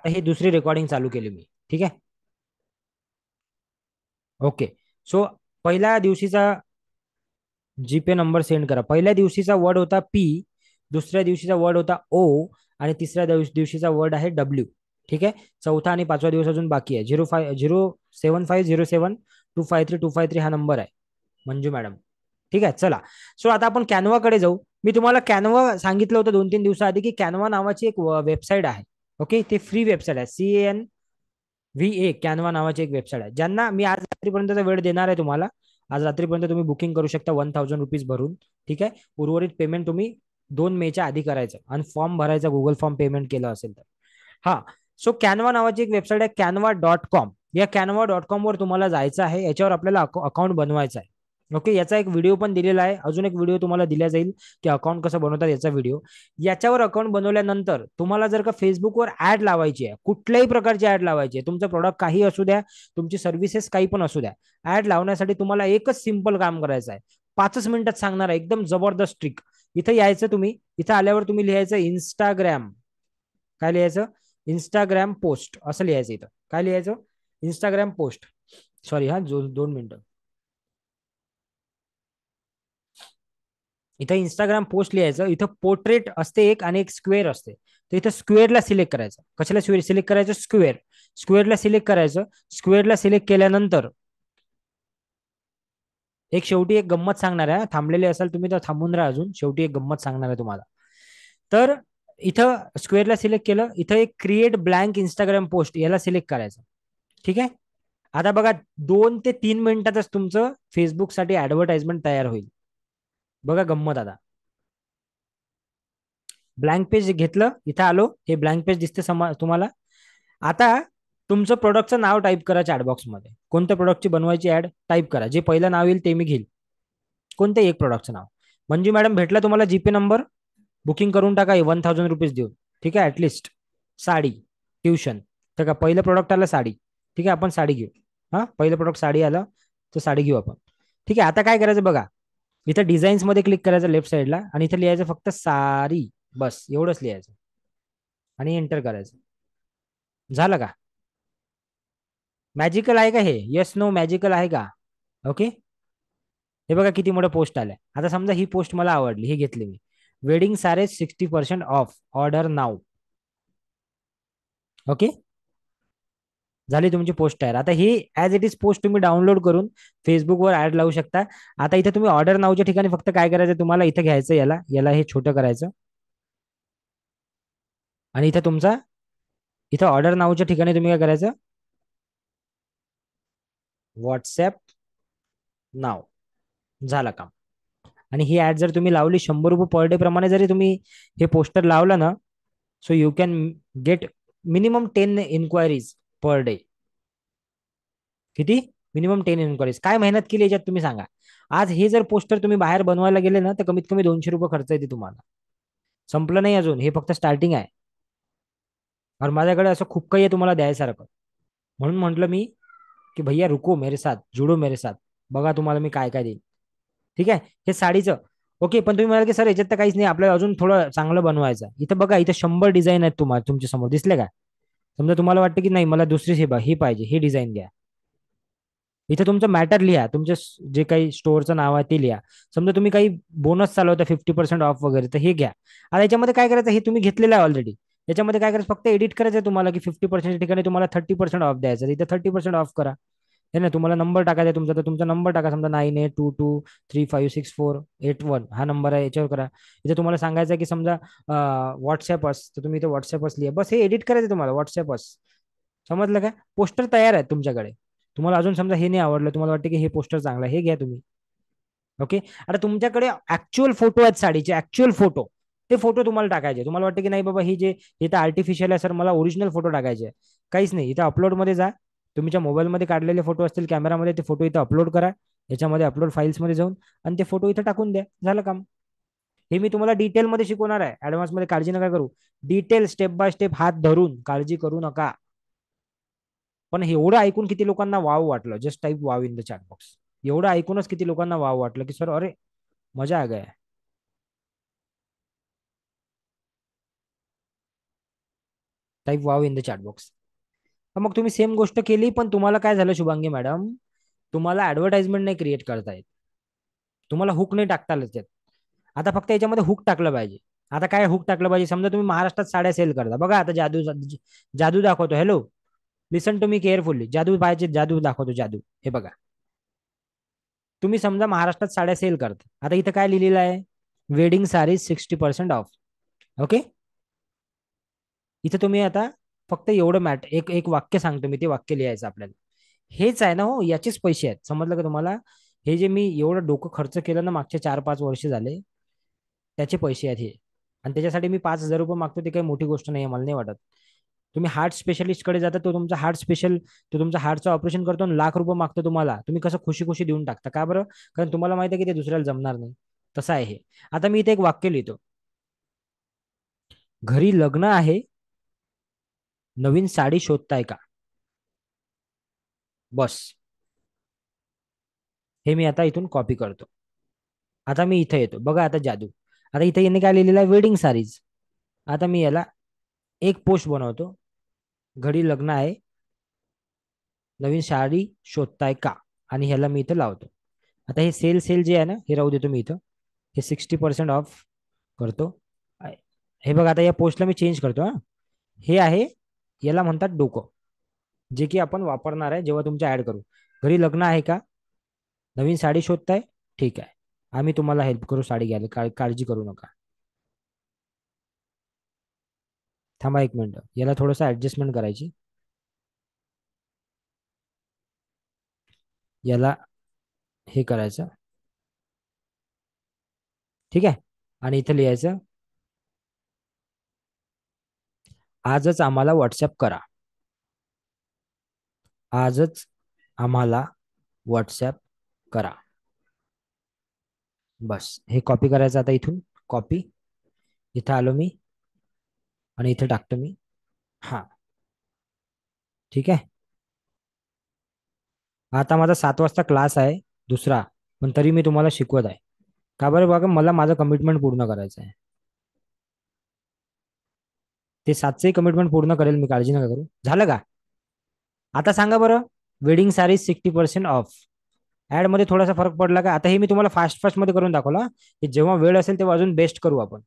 आता ही दुसरी रेकॉर्डिंग चालू केली मी. ठीक आहे. ओके. सो पहिल्या दिवशीचा जीपे नंबर सेंड करा. पहिल्या दिवशीचा वर्ड होता पी, दुसऱ्या दिवशीचा वर्ड होता ओ, आणि तिसऱ्या दिवशीचा वर्ड आहे डब्ल्यू. ठीक आहे. चौथा आणि पाचवा दिवस अजून बाकी आहे. 07507507253 हा नंबर आहे मंजू मॅडम. ठीक आहे. चला. सो आता आपण कॅनवाकडे जाऊ. मी तुम्हाला कॅनवा सांगितलं होतं 2-3 दिवसाआधी की कॅनवा नावाची एक वेबसाईट आहे. ओके. ती फ्री वेबसाईट आहे. CANVA कॅनवा नावाची एक वेबसाईट आहे. ज्यांना मी आज रात्रीपर्यंतचा वेळ देणार आहे तुम्हाला. आज रात्रीपर्यंत तुम्ही बुकिंग करू शकता 1000 रुपीज भरून. ठीक आहे. उर्वरित पेमेंट तुम्ही 2 मेच्या आधी करायचं आणि फॉर्म भरायचा गुगल फॉर्म पेमेंट केलं असेल तर. हा. सो कॅनवा नावाची एक वेबसाईट आहे, canva.com. या canva.com वर तुम्हाला जायचं आहे. याच्यावर आपल्याला अकाउंट बनवायचं आहे. ओके. याचा एक व्हिडिओ पण दिलेला आहे. अजून एक व्हिडिओ तुम्हाला दिला जाईल की अकाउंट कसं बनवतात याचा व्हिडिओ. याच्यावर अकाउंट बनवल्यानंतर तुम्हाला जर का फेसबुकवर ऍड लावायची आहे, कुठल्याही प्रकारची ऍड लावायची आहे, तुमचं प्रोडक्ट काही असू द्या, तुमची सर्व्हिसेस काही पण असू द्या, ऍड लावण्यासाठी तुम्हाला एकच सिंपल काम करायचं आहे. 5 मिनिटात सांगणार आहे, एकदम जबरदस्त ट्रिक. इथं यायचं तुम्ही. इथं आल्यावर तुम्ही लिहायचं इंस्टाग्राम. काय लिहायचं? इंस्टाग्राम पोस्ट असं लिहायचं. इथं काय लिहायचं? Instagram post. सॉरी हा, 2 मिनिटं. इथं इंस्टाग्राम पोस्ट लिहायचं. इथं पोर्ट्रेट असते एक आणि एक स्क्वेअर असते. तर इथं स्क्वेअरला सिलेक्ट करायचं. कशाला सिलेक्ट करायचं? स्क्वेअर. स्क्वेअरला सिलेक्ट करायचं. स्क्वेअरला सिलेक्ट केल्यानंतर एक शेवटी एक गंमत सांगणार आहे. थांबलेले असाल तुम्ही तर थांबून राहा, अजून शेवटी एक गंमत सांगणार आहे तुम्हाला. तर इथं स्क्वेअरला सिलेक्ट केलं. इथं एक क्रिएट ब्लँक इंस्टाग्राम पोस्ट याला सिलेक्ट करायचं. ठीक आहे. आता बघा, 2 ते 3 मिनिटातच तुमचं फेसबुकसाठी ऍडव्हर्टाइजमेंट तयार होईल. बघा गंमत आता. ब्लँक पेज घेतलं. इथं आलो. हे ब्लँक पेज दिसते तुम्हाला. आता तुमचं प्रोडक्टचं नाव टाईप करा चॅटबॉक्समध्ये. कोणत्या प्रोडक्टची बनवायची ऍड टाईप करा. जे पहिलं नाव येईल ते मी घेईल. कोणत्याही एक प्रोडक्टचं नाव. मंजू मॅडम भेटला तुम्हाला जीपे नंबर. बुकिंग करून टाका 1000 रुपीज देऊन. ठीक आहे. At least sari, tuition. तर का पहिलं प्रोडक्ट आलं साडी. ठीक आहे. आपण साडी घेऊ. हा, पहिलं प्रोडक्ट साडी आलं, तर साडी घेऊ आपण. ठीक आहे. आता काय करायचं बघा. इथं डिझाईन्स मध्ये क्लिक करायचं लेफ्ट साईडला आणि इथं लिहायचं फक्त सारी. बस एवढंच लिहायचं आणि एंटर करायचं. झालं का? मॅजिकल आहे का हे? येस नो मॅजिकल आहे का? ओके. हे बघा किती मोठं पोस्ट आलंय. आता समजा ही पोस्ट मला आवडली, हे घेतली मी. वेडिंग सारे 60% ऑफ, ऑर्डर नाव. ओके. झाली तुमची पोस्ट तयार. आता ही ऍज इट इज पोस्ट तुम्ही डाउनलोड करून फेसबुकवर ऍड लावू शकता. आता इथे तुम्ही ऑर्डर नावच्या ठिकाणी फक्त काय करायचं तुम्हाला, इथं घ्यायचं याला याला हे छोटं करायचं आणि इथं तुमचा, इथं ऑर्डर नावच्या ठिकाणी तुम्ही काय करायचं, व्हॉट्सॲप नाव. झालं काम. आणि ही ऍड जर तुम्ही लावली 100 रुपये पर डे प्रमाणे जरी तुम्ही हे पोस्टर लावलं ना, so you can get minimum 10 inquiries per day. किती? Minimum 10 inquiries. काय मेहनत केली याच्यात तुम्ही सांगा. आज हे जर पोस्टर तुम्ही बाहेर बनवायला गेले ना, तर कमीत कमी 200 रुपये खर्च येते तुम्हाला. संपलं नाही अजून, हे फक्त स्टार्टिंग आहे. और माझ्याकडे असं खूप काही आहे तुम्हाला द्यायसारखं. म्हणून म्हटलं मी की भैया रुको मेरे साथ, जुडो मेरे साथ. बघा तुम्हाला मी काय काय देईन. ठीक आहे. हे साडीचं. ओके. पण तुम्ही म्हणाल की सर याच्यात तर काहीच नाही, आपल्याला अजून थोडं चांगलं बनवायचं. इथं बघा, इथं 100 डिझाईन आहेत तुम्हाला तुमच्या समोर दिसले का? समजा तुम्हाला वाटतं की नाही मला दुसरी ही पाहिजे, ही डिझाईन घ्या. इथे तुमचं मॅटर लिहा, तुमच्या जे काही स्टोअरचं नाव आहे ते लिहा. समजा तुम्ही काही बोनस चालवता 50% ऑफ वगैरे, तर हे घ्या. आता याच्यामध्ये काय करायचं, हे तुम्ही घेतलेलं आहे ऑलरेडी. याच्यामध्ये काय करायचं, फक्त एडिट करायचं आहे तुम्हाला की 50% ठिकाणी तुम्हाला 30% ऑफ द्यायचं, इथे 30% ऑफ करा. हे ना, तुम्हाला नंबर टाकायचा आहे तुमचा, तर तुमचा नंबर टाका. समजा 9822356481 हा नंबर आहे, याच्यावर करा. इथे तुम्हाला सांगायचं आहे की समजा व्हॉट्सअपस, तर तुम्ही इथे व्हॉट्सअपस लिहा. बस हे एडिट करायचं तुम्हाला व्हॉट्सअपस. समजलं का? पोस्टर तयार आहे तुमच्याकडे. तुम्हाला अजून समजा हे नाही आवडलं, तुम्हाला वाटतं की हे पोस्टर चांगलं आहे, हे घ्या तुम्ही. ओके. आता तुमच्याकडे ऍक्च्युअल फोटो आहेत साडीचे, ऍक्च्युअल फोटो. ते फोटो तुम्हाला टाकायचे. तुम्हाला वाटतं की नाही बाबा ही जे इथं आर्टिफिशियल आहे सर, मला ओरिजिनल फोटो टाकायचे. काहीच नाही. इथं अपलोडमध्ये जा. तुमच्या मोबाईलमध्ये काढलेले फोटो असतील कॅमेरामध्ये, ते फोटो इथं अपलोड करा. याच्यामध्ये अपलोड फाईल्समध्ये जाऊन आणि ते फोटो इथं टाकून द्या. झालं काम. हे मी तुम्हाला डिटेलमध्ये शिकवणार आहे. ऍडव्हान्समध्ये काळजी नका करू. डिटेल स्टेप बाय स्टेप हात धरून काळजी करू नका. पण एवढं ऐकून किती लोकांना वाव वाटलं, just type wow in the chat box. एवढं ऐकूनच किती लोकांना वाव वाटलं की सर अरे मजा आ गया. Type wow in the chat box. मग तुम्ही सेम गोष्ट केली, पण तुम्हाला काय झालं शुभांगी मॅडम, तुम्हाला ऍडव्हर्टाइजमेंट नाही क्रिएट करता येत, तुम्हाला हुक नाही टाकता आलं त्यात. आता फक्त याच्यामध्ये हुक टाकलं पाहिजे. आता काय हुक टाकलं पाहिजे, समजा तुम्ही महाराष्ट्रात साड्या सेल करता, बघा आता जादू, जादू दाखवतो. Hello, listen to me carefully, जादू पाहिजे, जादू दाखवतो, जादू. हे बघा, तुम्ही समजा महाराष्ट्रात साड्या सेल करता. आता इथं काय लिहिलेलं आहे, वेडिंग सारीज 60% ऑफ. ओके, इथं तुम्ही आता फक्त एवढं एक एक वाक्य सांगतो मी, ते वाक्य लिहायचं आपल्याला. हेच आहे ना हो, याचेच पैसे आहेत, समजलं का तुम्हाला? हे जे मी एवढं डोकं खर्च केलं ना मागच्या 4-5 वर्ष झाले, त्याचे पैसे आहेत हे. आणि त्याच्यासाठी मी 5,000 रुपये मागतो, ते काही मोठी गोष्ट नाही आहे, मला नाही वाटत. तुम्ही हार्ट स्पेशलिस्ट कडे जाता, तो तुमचा तो तुमचा हार्टचं ऑपरेशन करतो आणि लाख रुपये मागतो तुम्हाला, तुम्ही कसं खुशी खुशी देऊन टाकता का बरं? कारण तुम्हाला माहिती आहे की ते दुसऱ्याला जमणार नाही. तसं आहे हे. आता मी इथे एक वाक्य लिहितो, घरी लग्न आहे, नवीन साडी शोधताय का? बस, हे मी आता इथून कॉपी करतो. आता मी इथे येतो, बघा आता जादू. आता इथे यांनी काय लिहिलेलं आहे, वेडिंग सारीज. आता मी याला एक पोस्ट बनवतो, घरी लग्न आहे, नवीन साडी शोधताय का, आणि ह्याला मी इथं लावतो. आता हे सेल सेल जे आहे ना, हे राहू देतो मी इथं. हे 60% ऑफ करतो. हे बघा, आता या पोस्टला मी चेंज करतो हा. हे आहे, याला म्हणतात डोकं, जे की आपण वापरणार आहे जेव्हा तुमच्या ऍड करू. घरी लग्न आहे का, नवीन साडी शोधताय, ठीक आहे, आम्ही तुम्हाला हेल्प करू साडी घ्यायला, काळजी करू नका. थांबा एक मिनिट, याला थोडंसं ऍडजस्टमेंट करायची. याला हे करायचं, ठीक आहे. आणि इथं लिहायचं, आजच आम्हाला व्हॉट्सअप करा, आजच आम्हाला व्हॉट्सअप करा. बस, हे कॉपी करायचं आता इथून. कॉपी, इथं आलो मी आणि इथे टाकतो मी. हा, ठीक आहे. आता माझा 7 वाजता क्लास आहे दुसरा, पण तरी मी तुम्हाला शिकवत आहे. का बरं? बघा, मला माझं कमिटमेंट पूर्ण करायचं आहे. ते 7चे कमिटमेंट पूर्ण करेल मी, काळजी नका करू. झालं का? आता सांगा बरं, वेडिंग साडी 60% ऑफ. ऍड मध्ये थोडासा फरक पडला का? आता हे मी तुम्हाला फास्ट फास्ट मध्ये करून दाखवला, की जेव्हा वेळ असेल तेव्हा अजून बेस्ट करू आपण.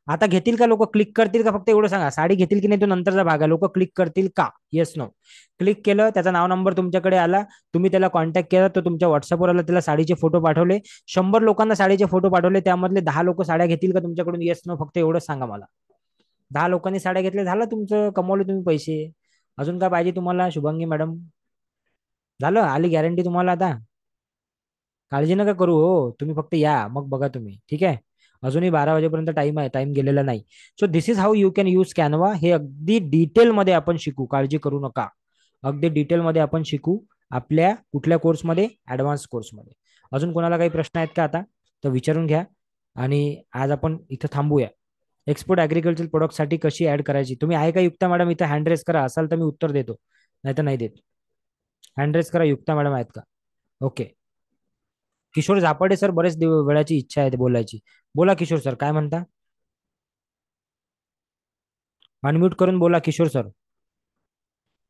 आता घेतील का लोक, क्लिक करतील का, फक्त एवढं सांगा. साडी घेतील की नाही तो नंतरचा भाग आहे, लोक क्लिक करतील का? Yes no. क्लिक केलं, त्याचा नाव नंबर तुमच्याकडे आला, तुम्ही त्याला कॉन्टॅक्ट केला, तो तुमच्या व्हॉट्सअपवर आला, त्याला साडीचे फोटो पाठवले, 100 लोकांना साडीचे फोटो पाठवले, त्यामधले 10 लोक साड्या घेतील का तुमच्याकडून? येस नो, फक्त एवढंच सांगा मला. 10 लोकांनी साड्या घेतल्या, झालं तुमचं, कमवले तुम्ही पैसे. अजून काय पाहिजे तुम्हाला शुभांगी मॅडम? झालं, आली गॅरंटी तुम्हाला आता. काळजी नका करू हो, तुम्ही फक्त या, मग बघा तुम्ही, ठीक आहे. अजूनही 12 वाजेपर्यंत टाइम आहे, टाइम गेलेला नाही. So this is how you can use Canva. हे अगदी डिटेलमध्ये आपण शिकू, काळजी करू नका. अगदी डिटेलमध्ये आपण शिकू, आपल्या कुठल्या कोर्समध्ये, ऍडव्हान्स कोर्समध्ये. अजून कोणाला काही प्रश्न आहेत का आता, तर विचारून घ्या. आणि आज आपण इथं थांबूया. एक्सपोर्ट ऍग्रिकल्चर प्रोडक्टसाठी कशी ऍड करायची, तुम्ही आहे का युक्ता मॅडम? इथं हँड रेस करा, असाल तर मी उत्तर देतो, नाही तर नाही देत. हँड रेस करा, युक्ता मॅडम आहेत का? ओके. किशोर झापडे सर, बरेच वेळाची इच्छा आहे ते बोलायची. बोला किशोर सर, काय म्हणता? अनम्यूट करून बोला किशोर सर.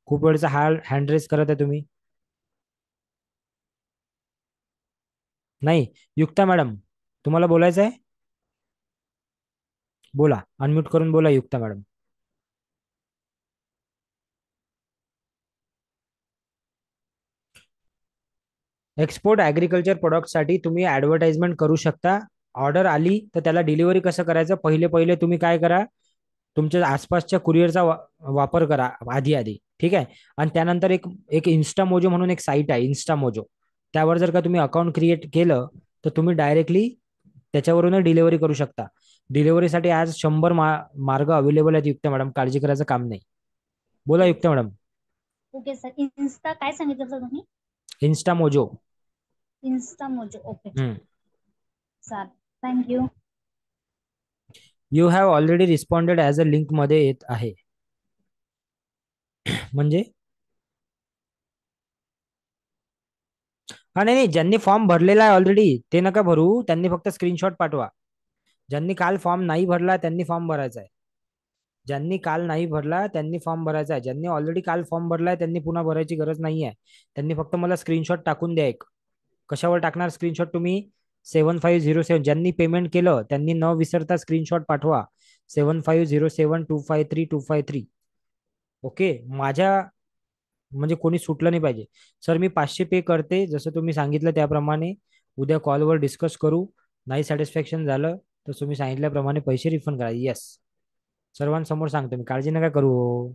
खूप वेळचा हँड रेस करत आहे तुम्ही. नाही, युक्ता मॅडम, तुम्हाला बोलायचं आहे? बोला, अनम्यूट करून बोला युक्ता मॅडम. एक्सपोर्ट ऍग्रिकल्चर प्रोडक्टसाठी तुम्ही ऍडव्हर्टाइजमेंट करू शकता. ऑर्डर आली तर त्याला डिलिव्हरी कसं करायचं, पहिले पहिले तुम्ही काय करा, तुमच्या आसपासच्या कुरिअरचा वापर करा आधी आधी, ठीक आहे. आणि त्यानंतर एक एक इन्स्टामोजो म्हणून एक साईट आहे, इन्स्टामोजो. त्यावर जर का तुम्ही अकाउंट क्रिएट केलं, तर तुम्ही डायरेक्टली त्याच्यावरूनच डिलिव्हरी करू शकता. डिलिव्हरीसाठी आज 100 मार्ग अवेलेबल आहेत युक्त मॅडम, काळजी करायचं काम नाही. बोला युक्त मॅडम. Okay sir. इन्स्टा काय सांगितलं सर तुम्ही? Instamojo. Insta Mojo. Okay hmm. Sir, thank you. You have already responded as a link मध्ये येत आहे. म्हणजे हा, नाही नाही, ज्यांनी फॉर्म भरलेला आहे ऑलरेडी ते नका भरू, त्यांनी फक्त स्क्रीनशॉट पाठवा. ज्यांनी काल फॉर्म नाही भरला त्यांनी फॉर्म भरायचा आहे. ज्यांनी काल नाही भरला त्यांनी फॉर्म भरायचा आहे. ज्यांनी ऑलरेडी काल फॉर्म भरलाय त्यांनी पुन्हा भरायची गरज नाही आहे. त्यांनी फक्त मला स्क्रीनशॉट टाकून द्या एक. कशावर टाकणार स्क्रीनशॉट तुम्ही? 7507. ज्यांनी पेमेंट केलं त्यांनी न विसरता स्क्रीनशॉट पाठवा. 7507253253. ओके. माझ्या म्हणजे कोणी सुटलं नाही पाहिजे. सर मी 500 पे करते जसं तुम्ही सांगितलं त्याप्रमाणे. उद्या कॉलवर डिस्कस करू. नाही सॅटिस्फॅक्शन झालं तर तुम्ही सांगितल्याप्रमाणे पैसे रिफंड करा. येस. सर्वांसमोर सांगतो मी, काळजी नका करू.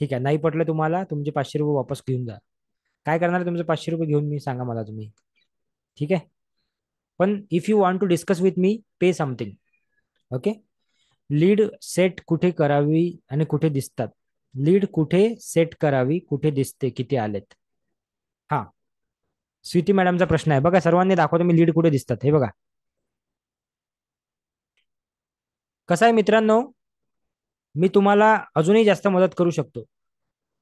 ठीक आहे. नाही पटलं तुम्हाला, तुमचे 500 रुपये वापस घेऊन जा. काय करणार तुमचे 500 रुपये घेऊन मी, सांगा मला तुम्ही. ठीक आहे. पण if you want to discuss with me, pay something. Okay. Lead set कुठे करावी आणि कुठे दिसतात? लीड कुठे सेट करावी, कुठे दिसते, किती आलेत? हा. स्वीटी मॅडमचा प्रश्न आहे बघा. सर्वांनी दाखवतो मी लीड कुठे दिसतात. हे बघा. कसं आहे मित्रांनो, मी तुम्हाला अजूनही जास्त मदत करू शकतो.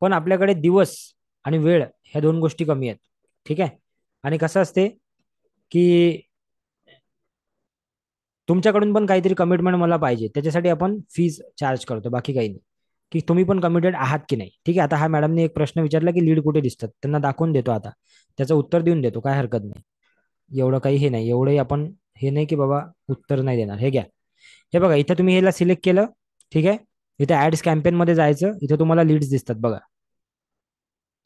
पण आपल्याकडे दिवस आणि वेळ ह्या दोन गोष्टी कमी आहेत. ठीक आहे. आणि कसं असते की तुमच्याकडून पण काहीतरी कमिटमेंट मला पाहिजे. त्याच्यासाठी आपण फीज चार्ज करतो, बाकी काही नाही. की तुम्ही पण कमिटेड आहात की नाही. ठीक आहे. आता हा मॅडमने एक प्रश्न विचारला की लीड कुठे दिसतात, त्यांना दाखवून देतो. आता त्याचं उत्तर देऊन देतो, काय हरकत नाही. एवढं काही हे नाही. एवढंही आपण हे नाही की बाबा उत्तर नाही देणार. हे घ्या. हे बघा, इथं तुम्ही ह्याला सिलेक्ट केलं. ठीक आहे. इथे ऍड्स कॅम्पेन मध्ये जायचं. इथे तुम्हाला लीड्स दिसतात बघा.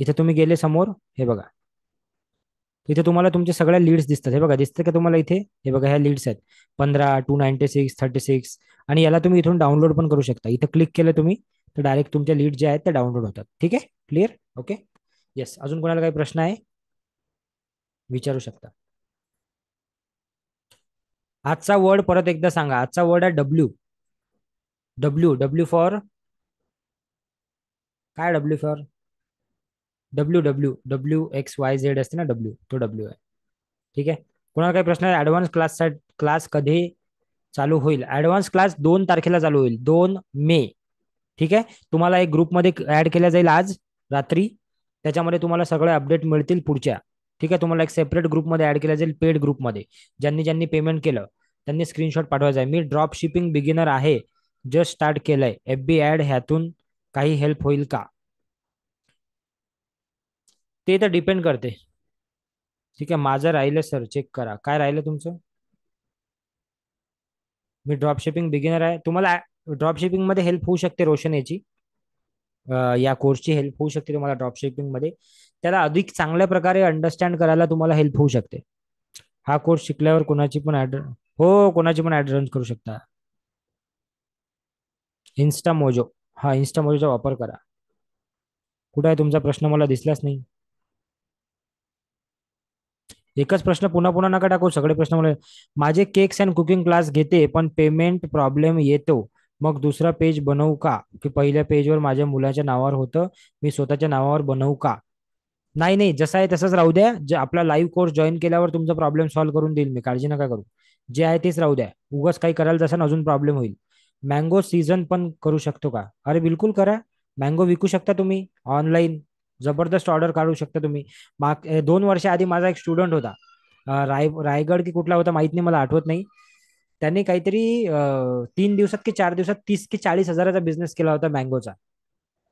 इथे तुम्ही गेले समोर. हे बघा. इथे तुम्हाला तुमच्या सगळ्या लीड्स दिसतात. हे बघा, दिसते का तुम्हाला इथे? हे बघा, ह्या लीड्स आहेत. 15, 296, 36. आणि याला तुम्ही इथून डाउनलोड पण करू शकता. इथं क्लिक केलं तुम्ही तर डायरेक्ट तुमच्या लीड जे आहेत ते डाउनलोड होतात. ठीक आहे. क्लिअर? ओके. येस. अजून कोणाला काही प्रश्न आहे विचारू शकता. आजचा वर्ड परत एकदा सांगा. आजचा वर्ड आहे डब्ल्यू. डब्ल्यू. डब्ल्यू फॉर काय? W for W. W. WXYZ असते ना, डब्ल्यू. तो डब्ल्यू आहे. ठीक आहे. कोणाला काही प्रश्न आहे? ऍडव्हान्स क्लास क्लास कधी चालू होईल? ऍडव्हान्स क्लास 2 तारखेला चालू होईल. 2 मे. ठीक आहे. तुम्हाला एक ग्रुपमध्ये ऍड केल्या जाईल आज रात्री. त्याच्यामध्ये तुम्हाला सगळे अपडेट मिळतील पुढच्या. ठीक आहे. तुम्हाला एक सेपरेट ग्रुपमध्ये ऍड केल्या जाईल, पेड ग्रुपमध्ये. ज्यांनी ज्यांनी पेमेंट केलं त्यांनी स्क्रीनशॉट पाठवायचा आहे. मी ड्रॉप शिपिंग बिगिनर आहे, जस्ट स्टार्ट केलंय. FB ऍड ह्यातून काही हेल्प होईल का? ते तर डिपेंड करते. ठीक आहे. माझं राहिलं सर, चेक करा काय राहिलं तुमचं. मी ड्रॉप शिपिंग बिगिनर आहे. तुम्हाला ड्रॉप शिपिंग मध्ये हेल्प होऊ शकते रोशन याची. या कोर्सची हेल्प होऊ शकते तुम्हाला ड्रॉप शिपिंग मध्ये. त्याला अधिक चांगल्या प्रकारे अंडरस्टँड करायला तुम्हाला हेल्प होऊ शकते. हा कोर्स शिकल्यावर कोणाची पण ऍड, हो कोणाची पण ऍड रन करू शकता. Insta mojo. हा, इन्स्टा मोजोचा वापर करा. कुठे आहे तुमचा प्रश्न? मला दिसलाच नाही. एकच प्रश्न पुन्हा पुन्हा नका टाकू. सगळे प्रश्न मला. माझे केक्स अँड कुकिंग क्लास घेते पण पेमेंट प्रॉब्लेम येतो. मग दुसरा पेज बनवू का? की पहिल्या पेजवर माझ्या मुलाच्या नावावर होतं, मी स्वतःच्या नावावर बनवू का? नाही नाही, जसं आहे तसंच राहू द्या. जे आपला लाईव्ह कोर्स जॉईन केल्यावर तुमचा प्रॉब्लेम सॉल्व्ह करून देईल मी, काळजी नका करू. जे आहे तेच राहू द्या. उगाच काही करायला जसं अजून प्रॉब्लेम होईल. मँगो सीझन पण करू शकतो का? अरे बिलकुल करा. मँगो विकू शकता तुम्ही ऑनलाईन. जबरदस्त ऑर्डर काढू शकता तुम्ही. 2 वर्ष आधी माझा एक स्टुडंट होता. रायगड की कुठला होता माहित नाही, मला आठवत नाही. त्यांनी काहीतरी 3 दिवसात की 4 दिवसात 30 की 40 हजाराचा बिझनेस केला होता मँगोचा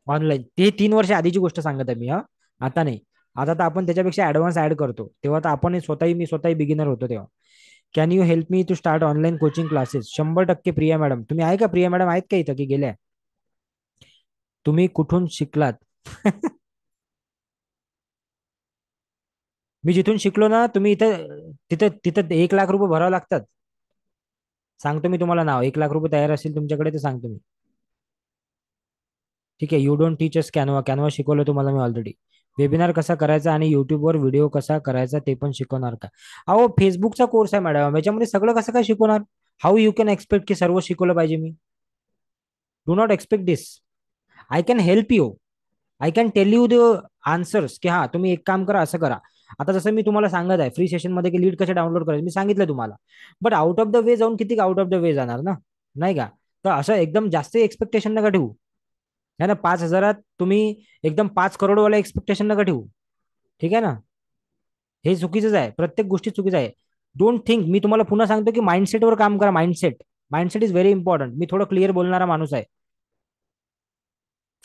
ऑनलाईन. ते 3 वर्ष आधीची गोष्ट सांगत आहे मी. हा, आता नाही. आता तर आपण त्याच्यापेक्षा ऍडव्हान्स ऍड करतो. तेव्हा तर आपण स्वतःही, मी स्वतःही बिगिनर होतो तेव्हा. Can you help me to start online coaching classes? 100% Priya madam. तुम्ही आहे का? प्रिया मॅडम आहेत का इथं की गेल्या? तुम्ही कुठून शिकलात? मी जिथून शिकलो ना, तुम्ही इथं तिथं तिथं 1 लाख रुपये भरावे लागतात. सांगतो मी तुम्हाला नाव. 1 लाख रुपये तयार असतील तुमच्याकडे तर सांगतो मी. ठीक आहे. You don't teach us Canva. Canva शिकवलं तुम्हाला मी ऑलरेडी. वेबिनार कसा करायचा आणि युट्यूबवर व्हिडिओ कसा करायचा ते पण शिकवणार का? अहो फेसबुकचा कोर्स आहे मॅडम, याच्यामध्ये सगळं कसं काय शिकवणार? हाऊ यू कॅन एक्सपेक्ट की सर्व शिकवलं पाहिजे मी? Do not expect this. I can help you. I can tell you the answers की हा तुम्ही एक काम करा, असं करा. आता जसं मी तुम्हाला सांगत आहे फ्री सेशन मध्ये की लीड कसे डाउनलोड करायचे, मी सांगितलं तुम्हाला. But out of the way जाऊन किती आउट ऑफ द वे जाणार ना, नाही का? तर असं एकदम जास्त एक्सपेक्टेशन नका ठेवू. है ना. 5 हजारात तुम्ही एकदम 5 करोडवाला एक्सपेक्टेशन नका ठेवू. ठीक आहे ना. हे चुकीचंच आहे. प्रत्येक गोष्टी चुकीचं आहे. Don't think. मी तुम्हाला पुन्हा सांगतो की माइंडसेटवर काम करा. Mindset. Mindset is very important. मी थोडं क्लिअर बोलणारा माणूस आहे.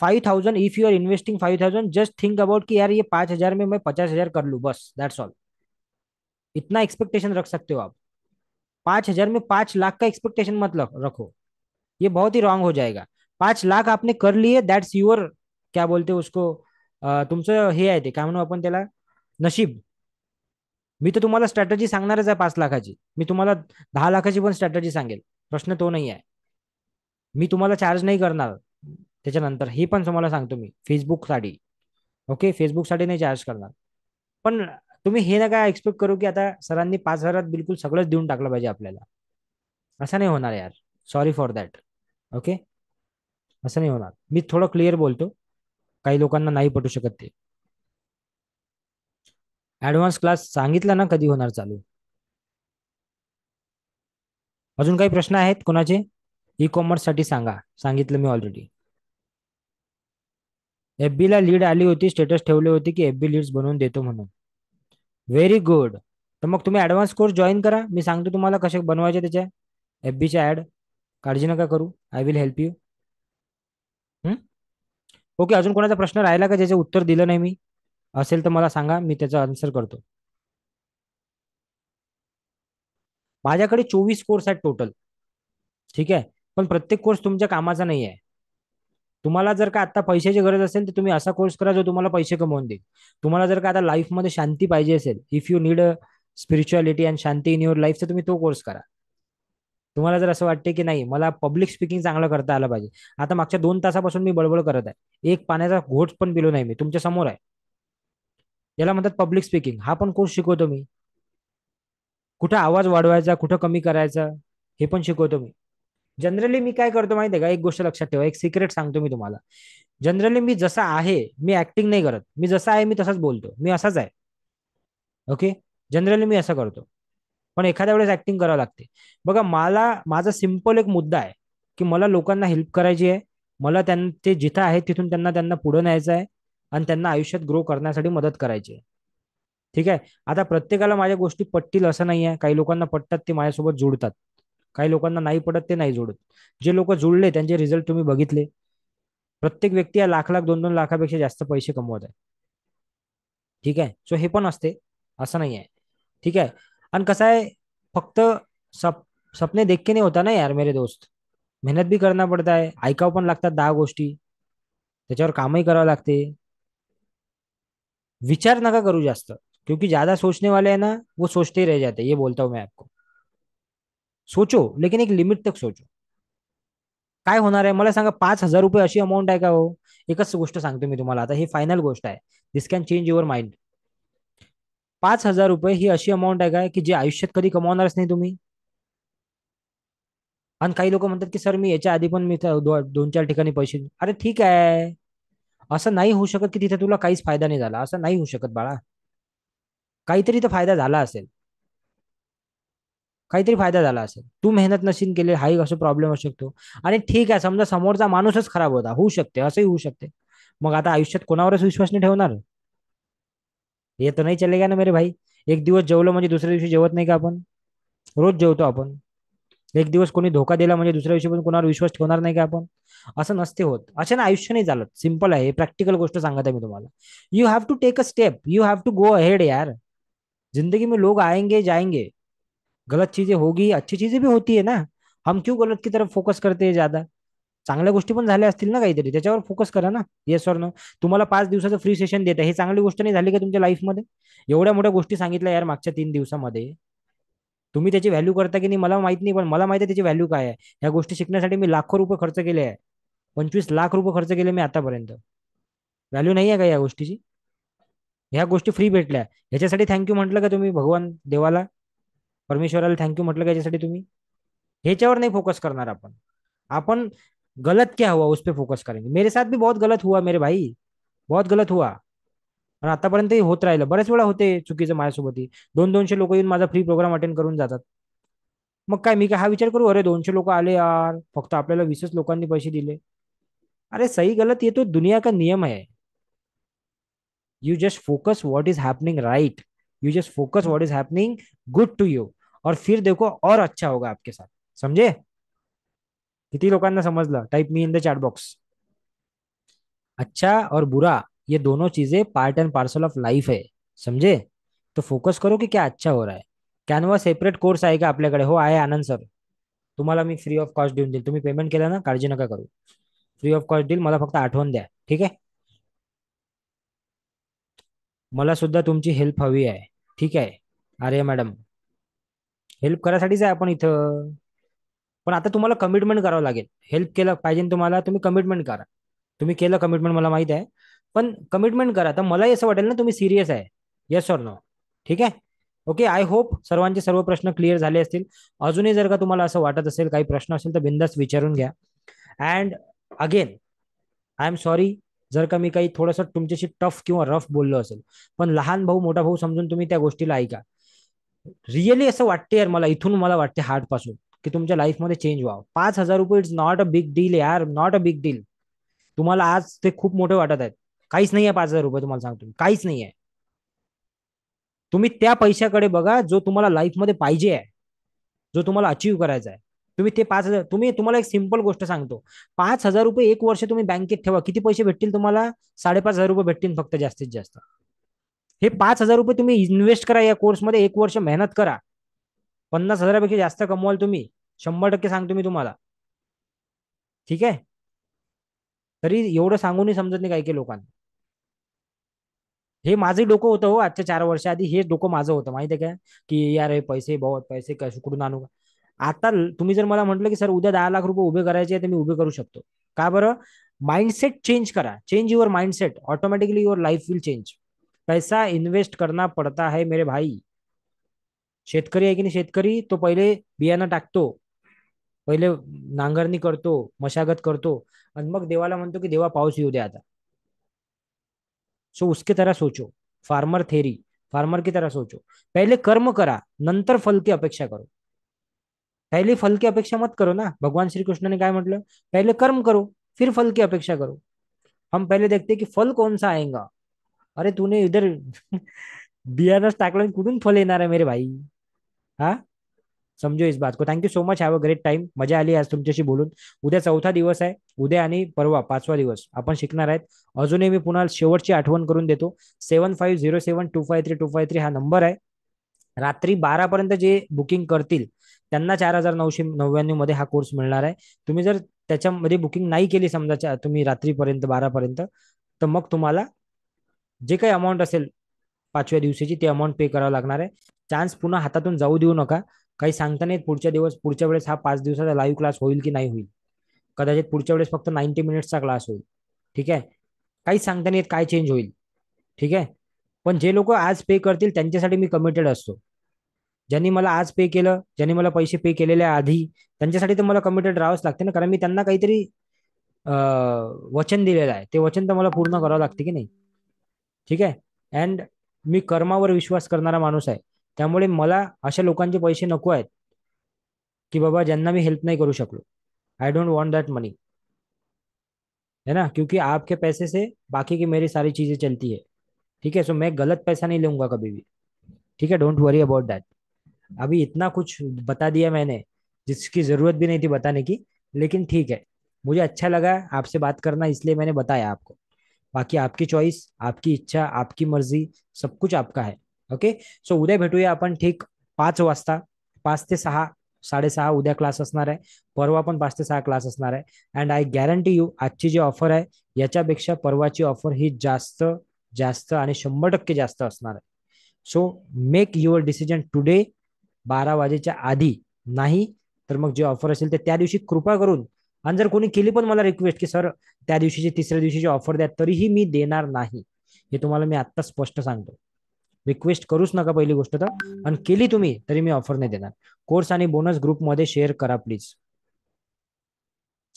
5,000, if you are investing 5,000, just think about कि यार ये 5,000 में मैं 50,000 कर लूँ, बस दैट्स ऑल। इतना एक्सपेक्टेशन रख सकते हो आप। 5,000 में 5 लाख का एक्सपेक्टेशन मत रखो, ये बहुत ही रॉन्ग हो जाएगा। 5 लाख आपने कर लिए, दैट्स युअर, क्या बोलते हो उसको, तुमचं हे आहे ते, काय म्हणू आपण त्याला, नशीब। मी तर तुम्हाला स्ट्रॅटेजी सांगणारच आहे 5 लाखाची, मी तुम्हाला 10 लाखाची पण स्ट्रॅटेजी सांगेल, प्रश्न तो नाही आहे। मी तुम्हाला चार्ज नाही करणार त्याच्यानंतर, हे पण तुम्हाला सांगतो मी, फेसबुकसाठी। ओके, फेसबुकसाठी नाही चार्ज करणार। पण तुम्ही हे नका एक्सपेक्ट करू की आता सरांनी 5,000 बिलकुल सगळंच देऊन टाकलं पाहिजे आपल्याला, असं नाही होणार यार, सॉरी फॉर दॅट। ओके, असं नाही होणार, मी थोडं क्लिअर बोलतो, काही लोकांना नाही पटू शकत ते। ऍडव्हान्स क्लास सांगितलं ना कधी होणार चालू। अजून काही प्रश्न आहेत कोणाचे? ई कॉमर्स साठी सांगा, सांगितलं मी ऑलरेडी। एफबी ला लीड आली होती, स्टेटस ठेवले होते की एफबी लीड्स बनवून देतो म्हणून। Very good. तर मग तुम्ही ऍडव्हान्स कोर्स जॉईन करा, मी सांगतो तुम्हाला कसे बनवायचे त्याच्या एफबीच्या ऍड, काळजी नका करू, I will help you. Okay, अजून कोणाचा प्रश्न राहिला का ज्याचे उत्तर दिलं नाही मी? असेल तर मला सांगा, मी त्याचा आन्सर करतो। माझ्याकडे 24 कोर्स आहेत टोटल, ठीक आहे, पण प्रत्येक कोर्स तुमच्या कामाचा नाही आहे। तुम्हाला जर का आता पैशाची गरज असेल तर तुम्ही असा कोर्स करा जो तुम्हाला पैसे कमवून देईल। तुम्हाला जर का आता लाईफमध्ये शांती पाहिजे असेल, if you need a spirituality and Shanti in your life, तर तुम्ही तो कोर्स करा। तुम्हाला जर असं वाटते की नाही मला पब्लिक स्पीकिंग चांगलं करता आलं पाहिजे, आता मागच्या 2 तासापासून मी बडबड करत आहे, एक पाण्याचा घोट पण पिलो नाही मी, तुमच्या समोर आहे, याला म्हणतात पब्लिक स्पीकिंग, हा पण कोर्स शिकवतो मी। कुठं आवाज वाढवायचा, कुठं कमी करायचा, हे पण शिकवतो मी। जनरली मी काय करतो माहिती आहे का, एक गोष्ट लक्षात ठेवा, एक सिक्रेट सांगतो मी तुम्हाला। जनरली मी जसा आहे, मी ऍक्टिंग नाही करत, मी जसा आहे मी तसाच बोलतो, मी असाच आहे। ओके, जनरली मी असं करतो, पण एखाद्या वेळेस ऍक्टिंग करावं लागते। बघा, मला माझा सिम्पल एक मुद्दा आहे की मला लोकांना हेल्प करायची आहे, मला ते जिथं आहे तिथून त्यांना त्यांना पुढे न्यायचं आहे, आणि त्यांना आयुष्यात ग्रो करण्यासाठी मदत करायची आहे। ठीक आहे, आता प्रत्येकाला माझ्या गोष्टी पटतील असं नाही आहे, काही लोकांना पटतात ते माझ्यासोबत जुळतात, काही लोकांना नाही पडत ते नाही जोडत। जे लोक जुळले त्यांचे रिझल्ट तुम्ही बघितले, प्रत्येक व्यक्ती या लाख लाख 2-2 लाखापेक्षा जास्त पैसे कमवत आहे। ठीक आहे, सो हे पण असते, असं नाही आहे। ठीक आहे, आणि कसं आहे, फक्त सप सपने देख के नहीं होता ना यार मेरे दोस्त, मेहनत भी करना पड़ता है, ऐकावं पण लागतात 10 गोष्टी, त्याच्यावर कामही करावं लागते। विचार नका करू जास्त, क्योंकि ज्यादा सोचने वाले हैं ना वो सोचते ही रह जाते हैं, ये बोलता हूं मैं आपको। सोचो, लेकिन एक लिमिट तक सोचो। काय होणार आहे मला सांगा, 5,000 रुपये अशी अमाऊंट आहे का हो? एकच गोष्ट सांगतो मी तुम्हाला, आता ही फायनल गोष्ट आहे, दिस कॅन चेंज युअर माइंड। 5,000 रुपये ही अशी अमाऊंट आहे का की जे आयुष्यात कधी कमावणारच नाही तुम्ही? आणि काही लोक म्हणतात की सर मी याच्या आधी पण मी 2-4 ठिकाणी पैसे अरे ठीक आहे, असं नाही होऊ शकत की तिथे तुला काहीच फायदा नाही झाला, असं नाही होऊ शकत बाळा, काहीतरी तर फायदा झाला असेल, काहीतरी फायदा झाला असेल, तू मेहनत नशील केली, हाही असं प्रॉब्लेम असू शकतो। आणि ठीक आहे, समजा समोरचा माणूसच खराब होता, होऊ शकते, असंही होऊ शकते, मग आता आयुष्यात कोणावरच विश्वास नाही ठेवणार? हे तर नाही चलेगा ना मेरे भाई। एक दिवस जेवलं म्हणजे दुसऱ्या दिवशी जेवत नाही का आपण? रोज जेवतो आपण। एक दिवस कोणी धोका दिला म्हणजे दुसऱ्या दिवशी पण कोणावर विश्वास ठेवणार नाही का आपण? असं नसते होत, अशा ना आयुष्य नाही चालत, सिंपल आहे, प्रॅक्टिकल गोष्ट सांगत आहे मी तुम्हाला। You have to take a step, you have to go ahead यार। जिंदगी में लोग आएंगे जाएंगे, गलत चीजें होगी, अच्छी चीजें भी होती है ना, हम क्यों गलत की तरफ फोकस करते हैं ज्यादा? चांगल्या गोष्टी पण झाल्या असतील ना काहीतरी, त्याच्यावर फोकस करा ना, येस और नो। तुम्हाला 5 दिवसाचं फ्री सेशन देत आहे, ही चांगली गोष्ट नाही झाली का तुमच्या लाईफमध्ये? एवढ्या मोठ्या गोष्टी सांगितल्या यार मागच्या 3 दिवसामध्ये, तुम्ही त्याची व्हॅल्यू करता की नाही मला माहित नाही, पण मला माहिती आहे त्याची व्हॅल्यू काय आहे। या गोष्टी शिकण्यासाठी मी लाखो रुपये खर्च केले आहे, 25 लाख रुपये खर्च केले मी आतापर्यंत, व्हॅल्यू नाही आहे का या गोष्टीची? ह्या गोष्टी फ्री भेटल्या, ह्याच्यासाठी थँक्यू म्हटलं का तुम्ही भगवान देवाला, परमेश्वराला थँक्यू म्हटलं का याच्यासाठी तुम्ही? ह्याच्यावर नाही फोकस करणार आपण, आपण गलत क्या हुआ उस पर फोकस करेंगे। मेरे साथ भी बहुत गलत हुआ मेरे भाई, बहुत गलत हुआ, आणि आतापर्यंत होत राहिलं, बऱ्याच वेळा होते चुकीचं माझ्यासोबतही। 200-200 लोक येऊन माझा फ्री प्रोग्राम अटेंड करून जातात, मग काय मी काय हा विचार करू अरे 200 लोक आले यार, फक्त आपल्याला 20च लोकांनी पैसे दिले? अरे सही गलत ये तो दुनिया का नियम है, you just focus what is happening right, you just focus what is happening good to you, और फिर देखो और अच्छा होगा आपके साथ। समझे? किती लोकांना समजलं? Type me in the chat box. अच्छा और बुरा ये दोनों चीजें part end parcel of life है, समझे? तो फोकस करो की क्या अच्छा हो रहा है. कॅनव्हा सेपरेट कोर्स आहे का आपल्याकडे? हो आहे आनंद सर. तुम्हाला मी फ्री ऑफ कॉस्ट देऊन देईल. तुम्ही पेमेंट केलं ना, काळजी नका करू. फ्री ऑफ कॉस्ट देईल. मला फक्त आठवण द्या, ठीक आहे? मला सुद्धा तुमची हेल्प हवी आहे. ठीक आहे आर्या मॅडम, हेल्प करायसाठीच आहे आपण इथं. पण आता तुम्हाला कमिटमेंट करावं लागेल. हेल्प केलं पाहिजे ना तुम्हाला, तुम्ही कमिटमेंट करा. तुम्ही केलं कमिटमेंट मला माहित आहे. पण कमिटमेंट करा तर मलाही असं वाटेल ना तुम्ही सिरियस आहे. Yes or no? ठीक आहे. ओके, आय होप सर्वांचे सर्व प्रश्न क्लिअर झाले असतील. अजूनही जर का तुम्हाला असं वाटत असेल, काही प्रश्न असेल तर बिंदास विचारून घ्या. And again I am sorry जर का मी काही थोडंसं तुमच्याशी टफ किंवा रफ बोललो असेल. पण लहान भाऊ मोठा भाऊ समजून तुम्ही त्या गोष्टीला ऐका. रिअली असं वाटते यार, मला इथून मला वाटते हार्ट पासून की तुमच्या लाईफमध्ये चेंज व्हावं. 5,000 रुपये it's not a big deal यार, नॉट अ बिग डील. तुम्हाला आज ते खूप मोठे वाटत आहेत. काहीच नाही आहे 5,000 रुपये, तुम्हाला सांगतो काहीच नाही आहे. तुम्ही त्या पैशाकडे बघा जो तुम्हाला लाईफमध्ये पाहिजे आहे, जो तुम्हाला अचीव्ह करायचा आहे. तुम्ही ते 5,000, तुम्हाला एक सिंपल गोष्ट सांगतो. 5,000 रुपये एक वर्ष तुम्ही बँकेत ठेवा, किती पैसे भेटतील तुम्हाला? 5,500 रुपये भेटतील फक्त, जास्तीत जास्त. हे 5,000 रुपये तुम्ही इन्व्हेस्ट करा या कोर्समध्ये, एक वर्ष मेहनत करा. 50,000पेक्षा जास्त कमवाल तुम्ही, 100% सांगतो मी तुम्हाला. ठीक आहे. तरी एवढं सांगूनही समजत नाही काही काही लोकांना. हे माझं डोकं होतं हो, आजच्या 4 वर्ष आधी हे डोकं माझं होतं माहिती आहे का, की यार हे पैसे बहुत पैसे कसे कुठून आणू. आता तुम्ही जर मला म्हटलं की सर उद्या 10 लाख रुपये उभे करायचे आहे तर मी उभे करू शकतो. का बरं? माइंडसेट चेंज करा. Change your mindset, automatically your life will change. पैसा इन्वेस्ट करना पडता है मेरे भाई. शेतकरी आहे की नाही, शेतकरी तो पहिले बियाणं टाकतो, पहिले नांगरणी करतो, मशागत करतो, आणि मग देवाला म्हणतो की देवा पाऊस येऊ दे आता. सो उसकी तरह सोचो. फार्मर थेरी, फार्मर की तरह सोचो. पहले कर्म करा, नंतर फल की अपेक्षा करो. पहले फल की अपेक्षा मत करो ना. भगवान श्री कृष्ण ने काय म्हटलं? पहले कर्म करो, फिर फल की अपेक्षा करो. हम पहले देखते कि फल कौन सा आएगा. अरे तूने इधर बियाणंच टाकलं आणि कुठून फल येणार आहे मेरे भाई. हा, समजो इस बात को. Thank you so much. Have a great time. मजा आली आज तुमच्याशी बोलून. उद्या चौथा दिवस आहे. उद्या आणि परवा 5वा दिवस आपण शिकणार आहेत. अजूनही मी पुन्हा शेवटची आठवण करून देतो. 7507253253 हा नंबर आहे. रात्री 12 पर्यंत जे बुकिंग करतील त्यांना 4,999 मध्ये हा कोर्स मिळणार आहे. तुम्ही जर त्याच्यामध्ये बुकिंग नाही केली समजा तुम्ही रात्रीपर्यंत 12 पर्यंत, तर मग तुम्हाला जे काही अमाऊंट असेल 5व्या दिवशीची ती अमाऊंट पे करावं लागणार आहे. चान्स पुन्हा हातातून जाऊ देऊ नका. काही सांगता नाही पुढच्या वेळेस हा 5 दिवसाचा लाईव्ह क्लास होईल की नाही होईल. कदाचित पुढच्या वेळेस फक्त 90 मिनिट्सचा क्लास होईल. ठीक आहे. काहीच सांगता नाही येत काय चेंज होईल. ठीक आहे. पण जे लोक आज पे करतील त्यांच्यासाठी मी कमिटेड असतो. ज्यांनी मला आज पे केलं, ज्यांनी मला पैसे पे केलेले आधी, त्यांच्यासाठी तर मला कमिटेड राहावंच लागते ना, कारण मी त्यांना काहीतरी वचन दिलेलं आहे. ते वचन तर मला पूर्ण करावं लागते की नाही. ठीक आहे. अँड मी कर्मावर विश्वास करणारा माणूस आहे. त्यामुळे मला अशा लोकांचे पैसे नको आहेत की बाबा ज्यांना मी हेल्प नाही करू शकलो. आई डोंट वॉन्ट दैट मनी. है ना, क्योंकि आपके पैसे से बाकी की मेरी सारी चीजें चलती है. ठीक है. सो मैं गलत पैसा नहीं लूंगा कभी भी. ठीक है, डोंट वरी अबाउट दैट. अभी इतना कुछ बता दिया मैंने जिसकी जरूरत भी नहीं थी बताने की. लेकिन ठीक है, मुझे अच्छा लगा आपसे बात करना, इसलिए मैंने बताया आपको. बाकी आपकी चॉईस, आपकी इच्छा, आपकी मर्जी, सब कुछ आपका है. ओके. सो उद्या भेटूया आपण ठीक 5 वाजता. 5 ते 6, 6:30 उद्या क्लास असणार आहे. परवा पण 5 ते 6 क्लास असणार आहे. अँड आय गॅरंटी यू आजची जी ऑफर आहे याच्यापेक्षा परवाची ऑफर ही जास्त जास्त आणि 100% जास्त असणार आहे. So make your decision today, 12 वाजेच्या आधी. नाही तर मग जे ऑफर असेल ते त्या दिवशी कृपा करून. आणि जर कोणी केली पण मला रिक्वेस्ट की सर त्या दिवशीची तिसऱ्या दिवशीची ऑफर द्या, तरीही मी देणार नाही. हे तुम्हाला मी आत्ता स्पष्ट सांगतो. रिक्वेस्ट करूच नका पहिली गोष्ट तर. आणि केली तुम्ही तरी मी ऑफर नाही देणार. कोर्स आणि बोनस ग्रुपमध्ये शेअर करा प्लीज.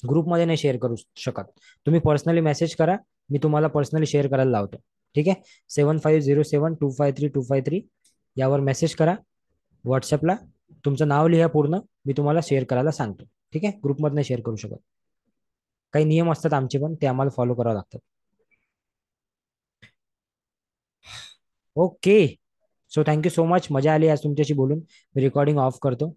ग्रुपमध्ये नाही शेअर करू शकत. तुम्ही पर्सनली मेसेज करा, मी तुम्हाला पर्सनली शेअर करायला लावतो. ठीक आहे. 7507253253 यावर मेसेज करा व्हॉट्सअपला. तुमचं नाव लिहा पूर्ण, मी तुम्हाला शेअर करायला सांगतो. ठीक आहे. ग्रुपमध्ये नाही शेअर करू शकत. काही नियम असतात आमचे पण, ते आम्हाला फॉलो करावे लागतात. Okay. So thank you so much. मजा आली आज तुमच्याशी बोलून. मी रेकॉर्डिंग ऑफ करतो.